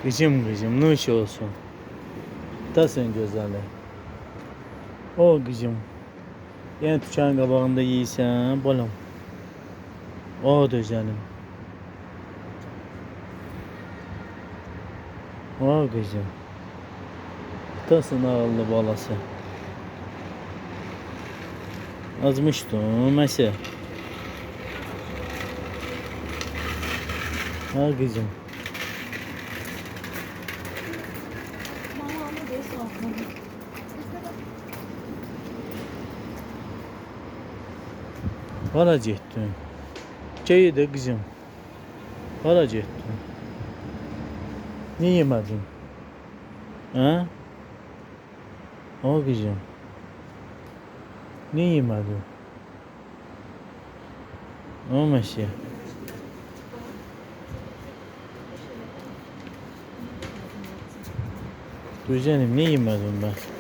Kızım nuş olsun. Tasın gözəli. O kızım. Yani tüçağın qabağında yiysən balam. O dözelim. O kızım. Tasın ağıllı balası. Azmışdı məsə. Ha kızım. Hara getdin? Gəy də kızım. Hara getdin? Ne yemedin? Ha? O kızım. Ne yemedin? O meşe. Güzelim ne yemedin ben?